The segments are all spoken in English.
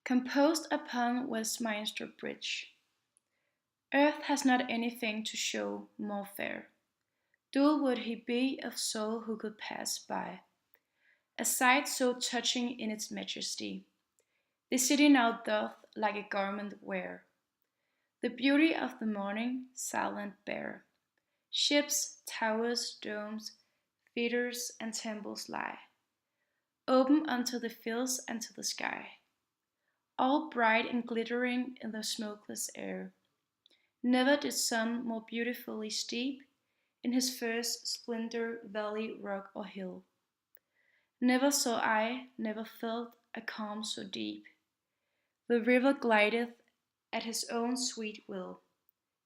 Composed upon Westminster Bridge. Earth has not anything to show more fair. Dull would he be of soul who could pass by. A sight so touching in its majesty. The city now doth like a garment wear. The beauty of the morning, silent bare. Ships, towers, domes, theatres, and temples lie, open unto the fields and to the sky, all bright and glittering in the smokeless air. Never did sun more beautifully steep in his first splendor valley, rock, or hill. Never saw I, never felt a calm so deep. The river glideth at his own sweet will.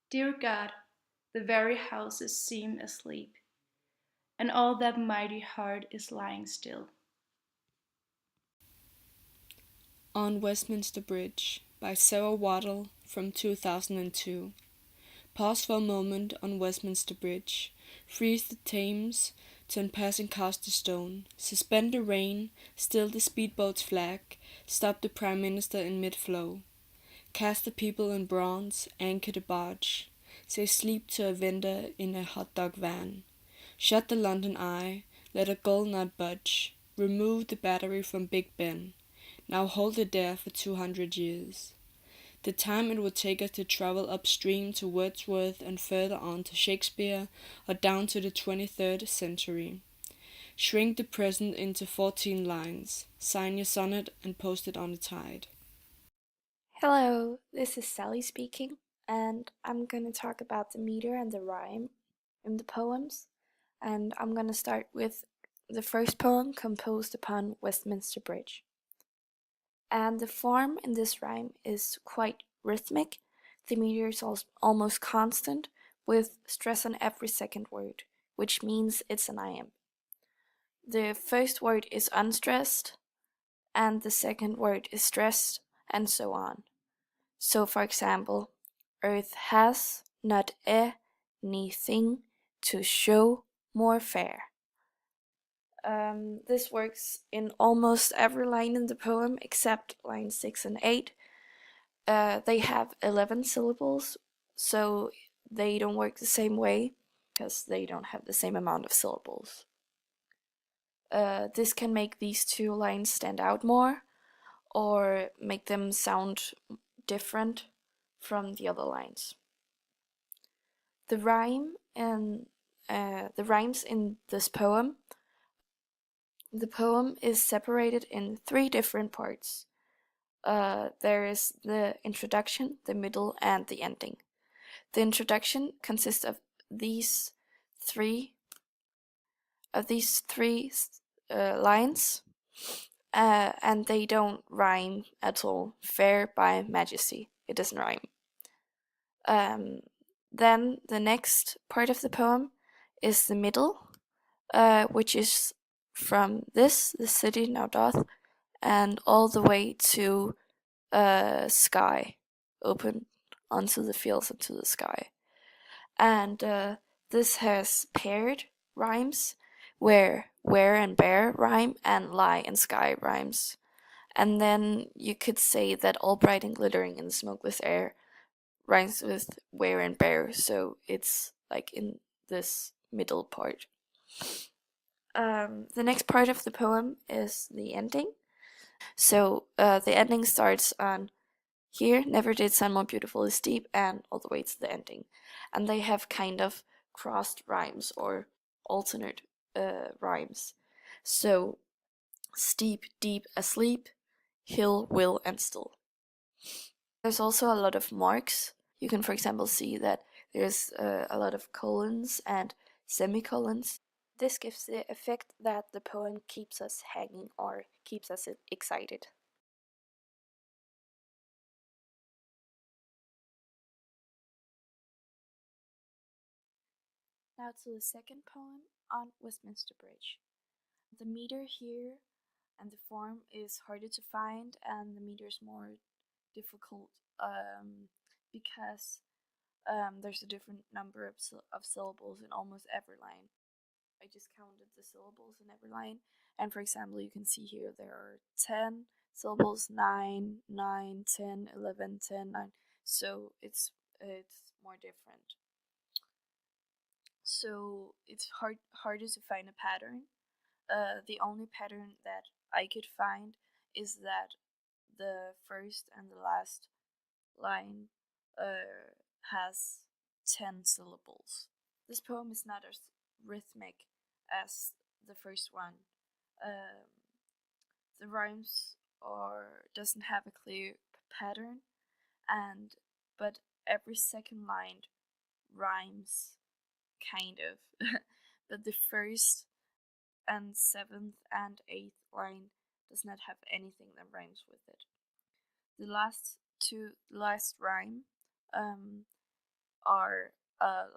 Dear God, the very houses seem asleep, and all that mighty heart is lying still. On Westminster Bridge by Sarah Waddell from 2002. Pause for a moment on Westminster Bridge. Freeze the Thames, turn passing cars to stone. Suspend the rain, still the speedboat's flag. Stop the Prime Minister in mid-flow. Cast the people in bronze, anchor the barge. Say sleep to a vendor in a hot dog van. Shut the London Eye, let a gull not budge. Remove the battery from Big Ben. Now hold it there for 200 years. The time it would take us to travel upstream to Wordsworth and further on to Shakespeare or down to the 23rd century. Shrink the present into 14 lines, sign your sonnet and post it on the tide. Hello, this is Sally speaking, and I'm going to talk about the meter and the rhyme in the poems. And I'm going to start with the first poem composed upon Westminster Bridge. And the form in this rhyme is quite rhythmic. The meter is almost constant, with stress on every second word, which means it's an iamb. The first word is unstressed, and the second word is stressed, and so on. So, for example, Earth has not anything to show more fair. This works in almost every line in the poem except lines 6 and 8. They have 11 syllables, so they don't work the same way because they don't have the same amount of syllables. This can make these two lines stand out more or make them sound different from the other lines. The rhyme and the rhymes in this poem. The poem is separated in 3 different parts. There is the introduction, the middle, and the ending. The introduction consists of these three lines, and they don't rhyme at all. Fair by majesty. It doesn't rhyme. Then the next part of the poem is the middle, which is from the city now doth, and all the way to sky, open onto the fields and to the sky. And this has paired rhymes where and bear rhyme and lie and sky rhymes. And then you could say that all bright and glittering in the smokeless air rhymes with where and bear, so it's like in this middle part. The next part of the poem is the ending. So the ending starts on here, never did sun more beautiful is deep, and all the way to the ending. And they have kind of crossed rhymes or alternate rhymes. So steep, deep, asleep, hill, will, and still. There's also a lot of marks. You can, for example, see that there's a lot of colons and semicolons. This gives the effect that the poem keeps us hanging or keeps us excited. Now to the second poem on Westminster Bridge. The meter here and the form is harder to find, and the meter is more difficult because there's a different number of syllables in almost every line. I just counted the syllables in every line, and for example, you can see here there are 10 syllables: 9, 9, 10, 11, 10, 9. So it's more different. So it's harder to find a pattern. The only pattern that I could find is that the first and the last line has 10 syllables. This poem is not as rhythmic as the first one. Um, the rhymes or doesn't have a clear pattern, and but every second line rhymes kind of. But the first and seventh and eighth line does not have anything that rhymes with it. The last rhyme um, are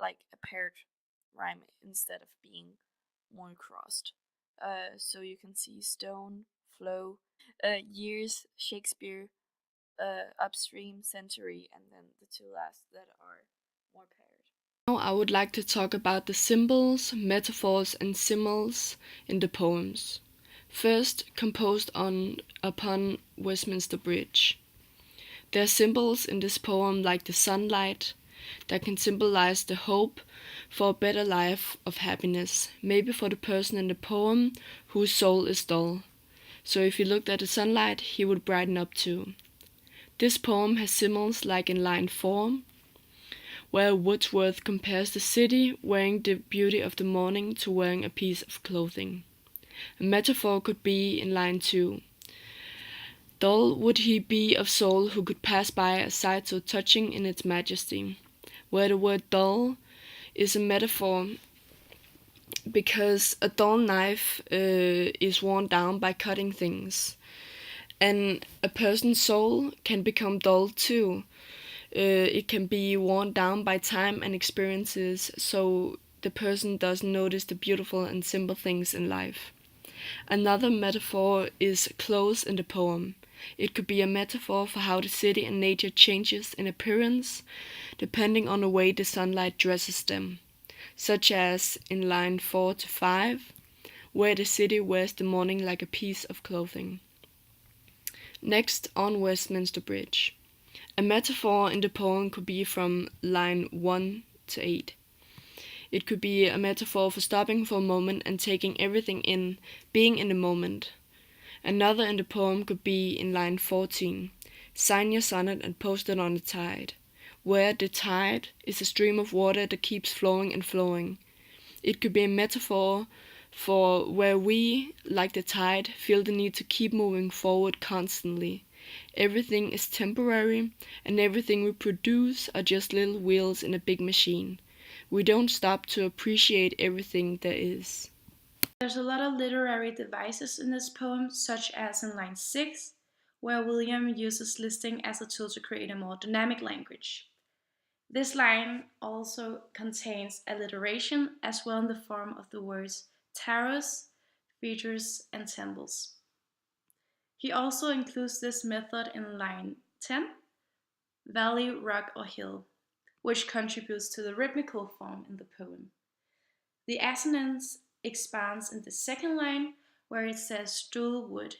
like a paired rhyme instead of being one crossed. So you can see stone, flow, years, Shakespeare, upstream, century, and then the two last that are more paired. Now I would like to talk about the symbols, metaphors, and similes in the poems. First, composed upon Westminster Bridge. There are symbols in this poem like the sunlight that can symbolize the hope for a better life of happiness, maybe for the person in the poem whose soul is dull. So if he looked at the sunlight, he would brighten up too. This poem has symbols like in line 4, where Wordsworth compares the city wearing the beauty of the morning to wearing a piece of clothing. A metaphor could be in line 2. Dull would he be of soul who could pass by a sight so touching in its majesty, where the word dull is a metaphor because a dull knife is worn down by cutting things. And a person's soul can become dull too. It can be worn down by time and experiences, so the person doesn't notice the beautiful and simple things in life. Another metaphor is clothes in the poem. It could be a metaphor for how the city and nature changes in appearance depending on the way the sunlight dresses them, such as in line 4 to 5, where the city wears the morning like a piece of clothing. Next, on Westminster Bridge. A metaphor in the poem could be from line 1 to 8. It could be a metaphor for stopping for a moment and taking everything in, being in the moment. Another in the poem could be in line 14. Sign your sonnet and post it on the tide, where the tide is a stream of water that keeps flowing and flowing. It could be a metaphor for where we, like the tide, feel the need to keep moving forward constantly. Everything is temporary, and everything we produce are just little wheels in a big machine. We don't stop to appreciate everything there is. There's a lot of literary devices in this poem, such as in line 6, where William uses listing as a tool to create a more dynamic language. This line also contains alliteration as well in the form of the words taros, features, and temples. He also includes this method in line 10, valley, rock, or hill, which contributes to the rhythmical form in the poem. The assonance expands in the second line, where it says stool wood.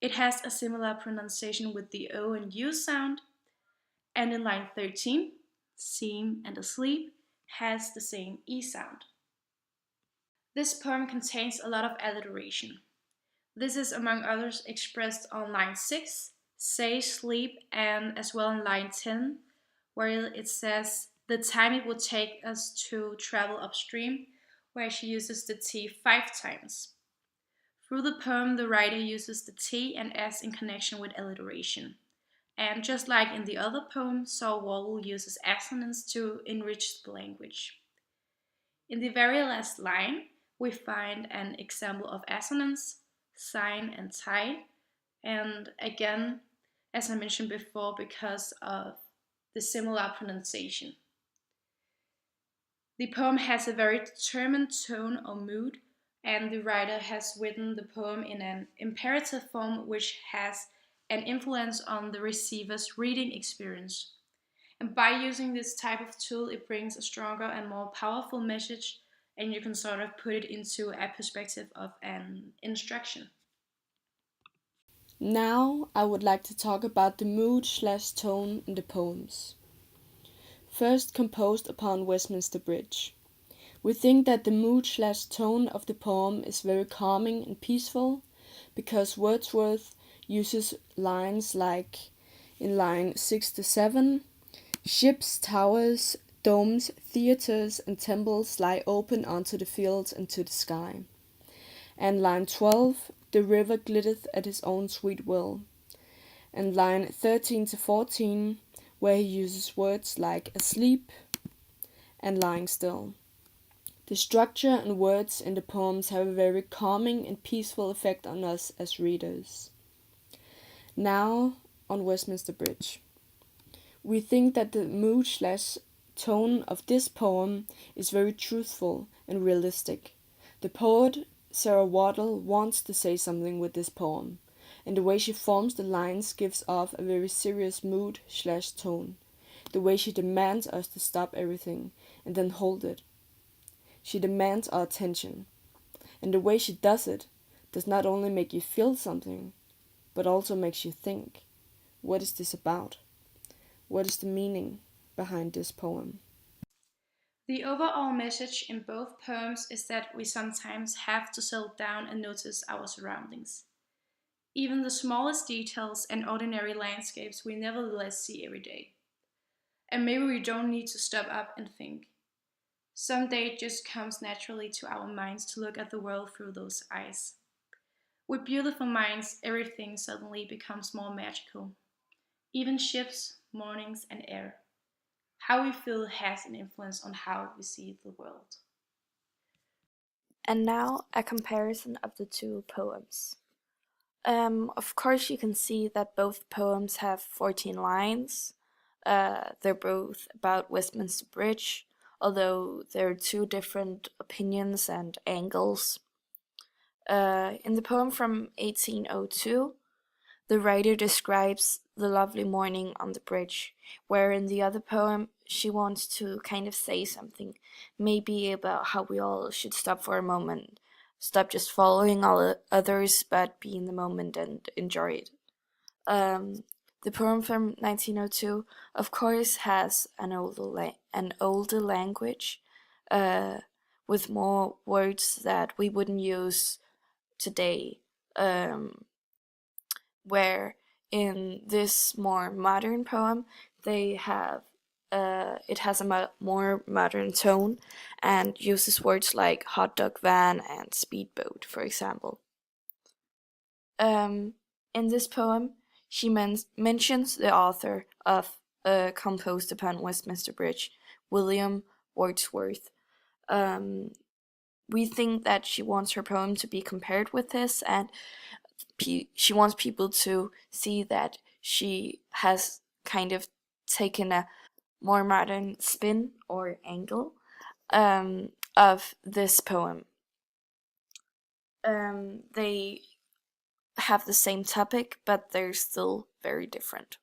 It has a similar pronunciation with the O and U sound, and in line 13, seem and asleep has the same E sound. This poem contains a lot of alliteration. This is among others expressed on line 6, say, sleep, and as well in line 10, where it says the time it would take us to travel upstream, where she uses the T 5 times. Through the poem, the writer uses the T and S in connection with alliteration. And just like in the other poem, Saul Wardle uses assonance to enrich the language. In the very last line, we find an example of assonance, sign, and tide, and again, as I mentioned before, because of the similar pronunciation. The poem has a very determined tone or mood, and the writer has written the poem in an imperative form which has an influence on the receiver's reading experience. And by using this type of tool, it brings a stronger and more powerful message, and you can sort of put it into a perspective of an instruction. Now I would like to talk about the mood/tone in the poems. First composed upon Westminster Bridge. We think that the mood/tone of the poem is very calming and peaceful because Wordsworth uses lines like in line 6 to 7, ships, towers, domes, theatres, and temples lie open unto the fields and to the sky. And line 12, the river glitteth at his own sweet will. And line 13 to 14, where he uses words like asleep and lying still. The structure and words in the poems have a very calming and peaceful effect on us as readers. Now, on Westminster Bridge. We think that the mood/tone of this poem is very truthful and realistic. The poet, Sarah Wattle, wants to say something with this poem, and the way she forms the lines gives off a very serious mood/tone. The way she demands us to stop everything and then hold it. She demands our attention. And the way she does it does not only make you feel something, but also makes you think. What is this about? What is the meaning behind this poem? The overall message in both poems is that we sometimes have to settle down and notice our surroundings. Even the smallest details and ordinary landscapes we nevertheless see every day. And maybe we don't need to stop up and think. Someday it just comes naturally to our minds to look at the world through those eyes. With beautiful minds, everything suddenly becomes more magical. Even ships, mornings, and air. How we feel has an influence on how we see the world. And now a comparison of the two poems. Of course, you can see that both poems have 14 lines. They're both about Westminster Bridge, although there are two different opinions and angles. In the poem from 1802, the writer describes the lovely morning on the bridge, where in the other poem she wants to kind of say something, maybe about how we all should stop for a moment, stop just following all others, but be in the moment and enjoy it. The poem from 1902, of course, has an older language, with more words that we wouldn't use today. Where in this more modern poem, they have it has a more modern tone and uses words like hot dog van and speedboat, for example. In this poem, she mentions the author of Composed Upon Westminster Bridge, William Wordsworth. We think that she wants her poem to be compared with this, and she wants people to see that she has kind of taken a more modern spin or angle of this poem. They have the same topic, but they're still very different.